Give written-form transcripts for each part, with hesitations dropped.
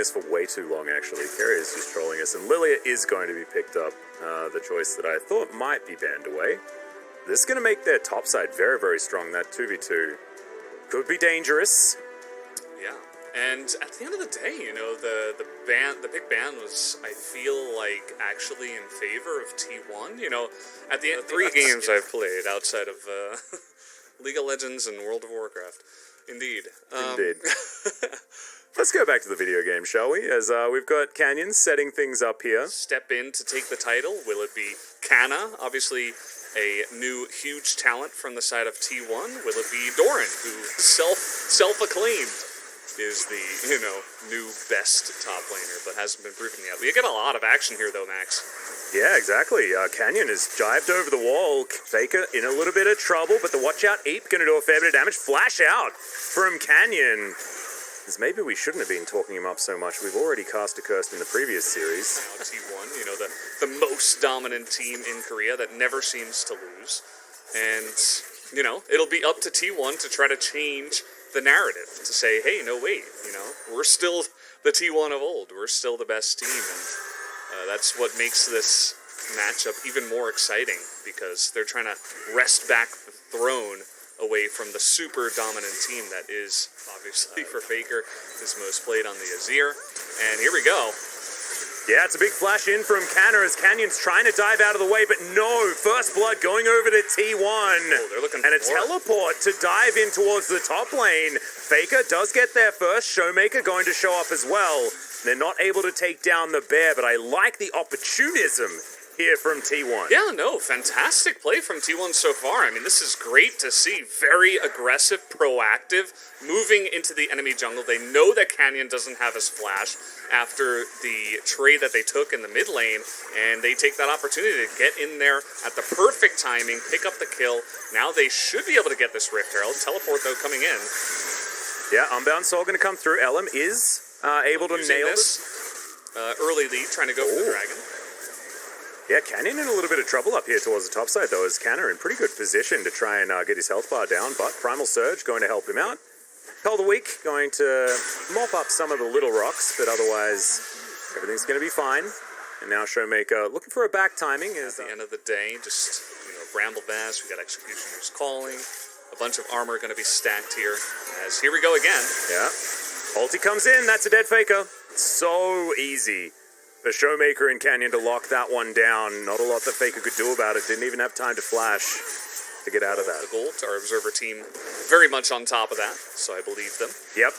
this for way too long, actually. Carrier is just trolling us, and Lilia is going to be picked up. The choice that I thought might be banned away. This is going to make their top side very, very strong. That 2v2 could be dangerous. Yeah, and at the end of the day, you know, the big ban was, I feel like, actually in favor of T1. You know, at the end, 3 games I've played outside of League of Legends and World of Warcraft. Indeed. Indeed. Let's go back to the video game, shall we? As we've got Canyon setting things up here. Step in to take the title. Will it be Kana? Obviously, a new huge talent from the side of T1. Will it be Doran, who self-acclaimed is the, you know, new best top laner, but hasn't been proven yet. We get a lot of action here, though, Max. Yeah, exactly. Canyon has jived over the wall. Faker in a little bit of trouble, but the watch out Eep going to do a fair bit of damage. Flash out from Canyon. As maybe we shouldn't have been talking him up so much. We've already cast a curse in the previous series. Now T1, you know, the most dominant team in Korea that never seems to lose. And, you know, it'll be up to T1 to try to change the narrative, to say, hey, no, wait, you know, we're still the T1 of old. We're still the best team, and that's what makes this matchup even more exciting, because they're trying to wrest back the throne away from the super dominant team that is, obviously, for Faker, his most played on the Azir. And here we go. Yeah, it's a big flash in from Canna as Canyon's trying to dive out of the way, but no, first blood going over to T1. Oh, they're looking and a teleport to dive in towards the top lane. Faker does get there first, Showmaker going to show up as well. They're not able to take down the bear, but I like the opportunism here from T1. Yeah, no, fantastic play from T1 so far. I mean, this is great to see. Very aggressive, proactive, moving into the enemy jungle. They know that Canyon doesn't have his flash after the trade that they took in the mid lane, and they take that opportunity to get in there at the perfect timing, pick up the kill. Now they should be able to get this Rift Herald. Teleport, though, coming in. Yeah, Unbound Soul going to come through. Elam is able to nail this. Early lead, trying to go for the dragon. Yeah, Canyon in a little bit of trouble up here towards the top side, though, as Canna in pretty good position to try and get his health bar down, but Primal Surge going to help him out. Cold the Weak going to mop up some of the little rocks, but otherwise everything's going to be fine. And now Showmaker looking for a back timing. At the end of the day, just, you know, Bramble Bass, we got Executioner's Calling, a bunch of armor going to be stacked here, as here we go again. Yeah, ulti comes in, that's a dead Faker. So easy for Showmaker and Canyon to lock that one down. Not a lot that Faker could do about it. Didn't even have time to flash to get out of that. The gold, our observer team very much on top of that, so I believe them. Yep.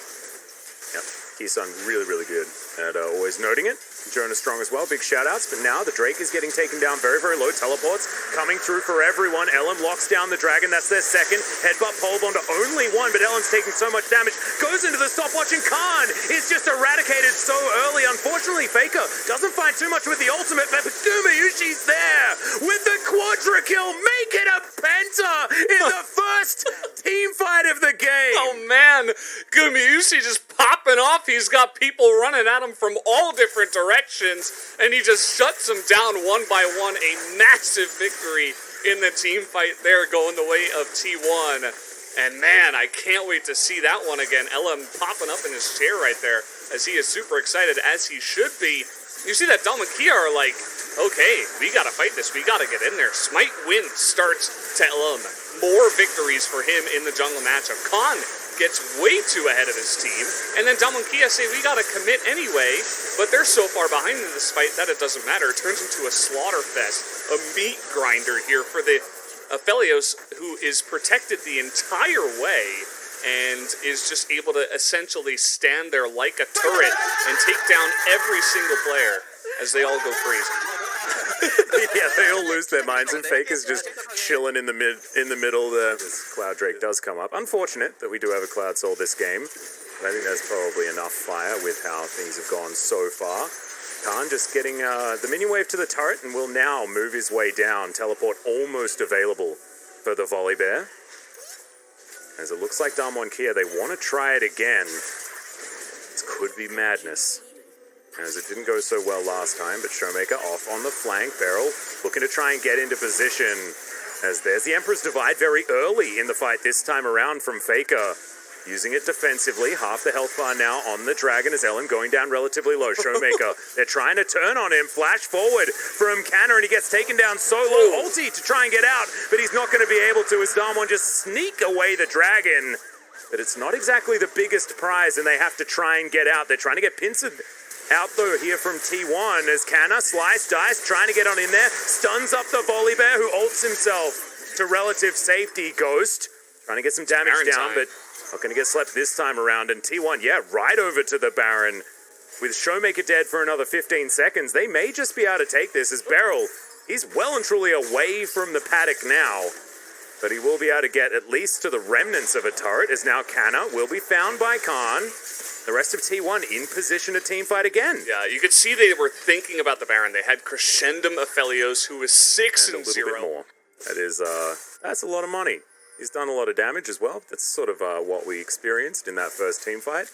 Keystone really, really good at always noting it. Jonah strong as well, big shout-outs, but now the Drake is getting taken down very, very low. Teleports coming through for everyone. Elam locks down the dragon, that's their second. Headbutt pole bomb to only one, but Elam's taking so much damage. Goes into the stopwatch, and Khan is just eradicated so early. Unfortunately, Faker doesn't find too much with the ultimate, but Gumayusi's there with the quadra kill. Make it a penta in the first team fight of the game. Oh man, Gumayusi just popping off. He's got people running at him from all different directions, and he just shuts them down one by one. A massive victory in the team fight there, going the way of T1. And man, I can't wait to see that one again. Elam popping up in his chair right there, as he is super excited, as he should be. You see that Dom and Kia are like, okay, we gotta fight this, we gotta get in there. Smite win starts to Elam. More victories for him in the jungle matchup. Khan gets way too ahead of his team, and then Dom and Kia say, we gotta commit anyway, but they're so far behind in this fight that it doesn't matter. It turns into a slaughter fest, a meat grinder here for the Aphelios, who is protected the entire way, and is just able to essentially stand there like a turret and take down every single player as they all go crazy. Yeah, they all lose their minds, and Fake is just chilling in the middle. This Cloud Drake does come up. Unfortunate that we do have a Cloud Soul this game, but I think that's probably enough fire with how things have gone so far. Khan just getting the minion wave to the turret, and will now move his way down. Teleport almost available for the Volley Bear. As it looks like Damwon Kia, they want to try it again. This could be madness, as it didn't go so well last time, but Showmaker off on the flank. Beryl looking to try and get into position, as there's the Emperor's Divide very early in the fight this time around from Faker. Using it defensively, half the health bar now on the Dragon as Ellen going down relatively low. Showmaker, they're trying to turn on him. Flash forward from Canna, and he gets taken down so low. Ulti to try and get out, but he's not going to be able to as Damwon just sneak away the Dragon. But it's not exactly the biggest prize, and they have to try and get out. They're trying to get pincered out though here from T1 as Canna, slice, dice, trying to get on in there. Stuns up the Volley Bear who ults himself to relative safety. Ghost trying to get some damage down, but not going to get slept this time around. And T1, yeah, right over to the Baron. With Showmaker dead for another 15 seconds, they may just be able to take this as Beryl, he's well and truly away from the paddock now. But he will be able to get at least to the remnants of a turret, as now Canna will be found by Khan. The rest of T1 in position to teamfight again. Yeah, you could see they were thinking about the Baron. They had Crescendum Aphelios, who was 6-0. A little bit more. That is, that's a lot of money. He's done a lot of damage as well. That's sort of what we experienced in that first team fight.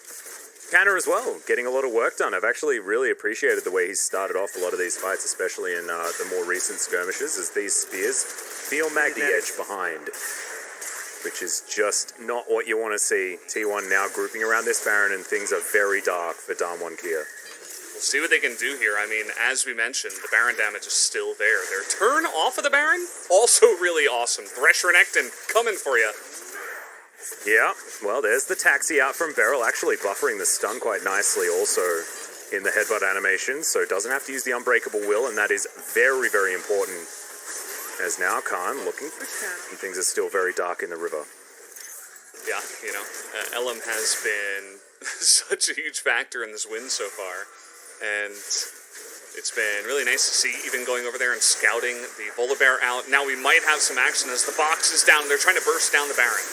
Canna as well, getting a lot of work done. I've actually really appreciated the way he's started off a lot of these fights, especially in the more recent skirmishes, as these spears feel magnetic edge behind, which is just not what you want to see. T1 now grouping around this Baron, and things are very dark for Damwon Kia. We'll see what they can do here. I mean, as we mentioned, the Baron damage is still there. Their turn off of the Baron, also really awesome. Thresh Renekton coming for you. Yeah, well, there's the taxi out from Beryl, actually buffering the stun quite nicely also in the headbutt animation, so doesn't have to use the Unbreakable Will, and that is very, very important. As now Khan looking for Cat, and things are still very dark in the river. Yeah, you know, Elam has been such a huge factor in this win so far, and it's been really nice to see, even going over there and scouting the Volibear out. Now we might have some action as the box is down. They're trying to burst down the Baron.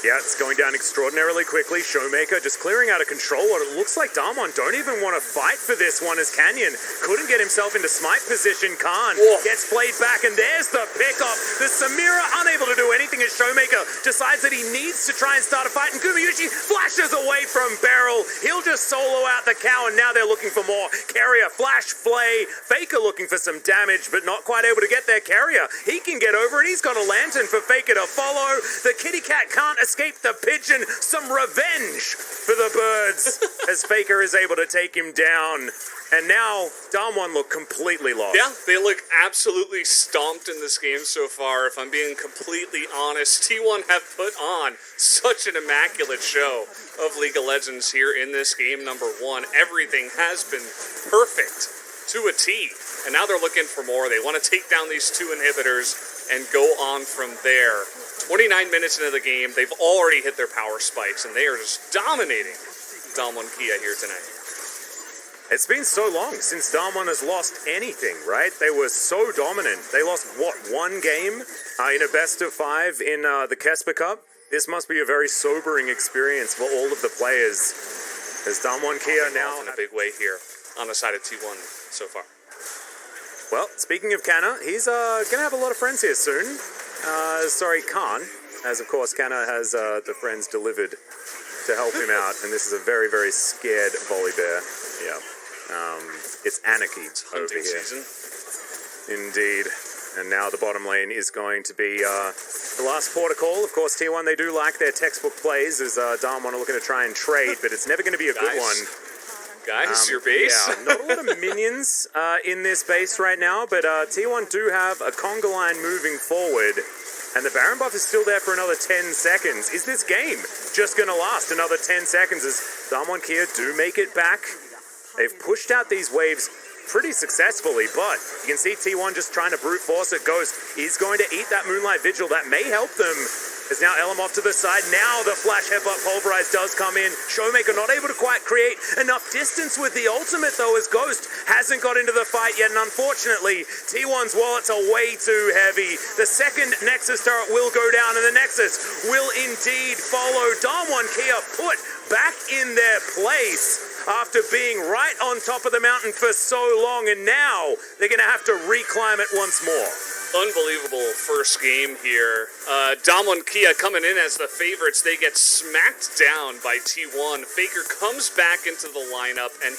Yeah, it's going down extraordinarily quickly. Showmaker just clearing out of control. What it looks like Damwon don't even want to fight for this one, as Canyon couldn't get himself into smite position. Khan gets played back, and there's the pickup. The Samira unable to do anything as Showmaker decides that he needs to try and start a fight, and Gumayusi flashes away from Beryl. He'll just solo out the cow, and now they're looking for more. Carrier, flash, flay. Faker looking for some damage, but not quite able to get there. Carrier, he can get over, and he's got a lantern for Faker to follow. The kitty cat can't escape the pigeon. Some revenge for the birds as Faker is able to take him down. And now Damwon look completely lost. Yeah, they look absolutely stomped in this game so far. If I'm being completely honest, T1 have put on such an immaculate show of League of Legends here in this game number 1. Everything has been perfect to a T. And now they're looking for more. They want to take down these 2 inhibitors and go on from there. 29 minutes into the game, they've already hit their power spikes, and they are just dominating Damwon Kia here tonight. It's been so long since Damwon has lost anything, right? They were so dominant. They lost, what, 1 game in a best-of-5 in the Kesper Cup? This must be a very sobering experience for all of the players, as Damwon Kia now in a big way here on the side of T1 so far. Well, speaking of Canna, he's going to have a lot of friends here soon. Sorry, Khan, as of course Canna has the friends delivered to help him out, and this is a very, very scared Volibear. Yeah, it's anarchy over here. Season. Indeed. And now the bottom lane is going to be the last port of call. Of course, T1, they do like their textbook plays, as Damwon are looking to try and trade, but it's never going to be a good one. Guys, your base? Yeah, not a lot of minions in this base right now, but T1 do have a conga line moving forward, and the Baron buff is still there for another 10 seconds. Is this game just going to last another 10 seconds as Damwon Kia do make it back? They've pushed out these waves pretty successfully, but you can see T1 just trying to brute force it. Ghost is going to eat that Moonlight Vigil. That may help them. As now Elam off to the side. Now the flash headbutt pulverize does come in. Showmaker not able to quite create enough distance with the ultimate though, as Ghost hasn't got into the fight yet, and unfortunately T1's wallets are way too heavy. The second Nexus turret will go down, and the Nexus will indeed follow. Damwon Kia put back in their place after being right on top of the mountain for so long, and now they're going to have to reclimb it once more. Unbelievable first game here. Damwon Kia coming in as the favorites. They get smacked down by T1. Faker comes back into the lineup, and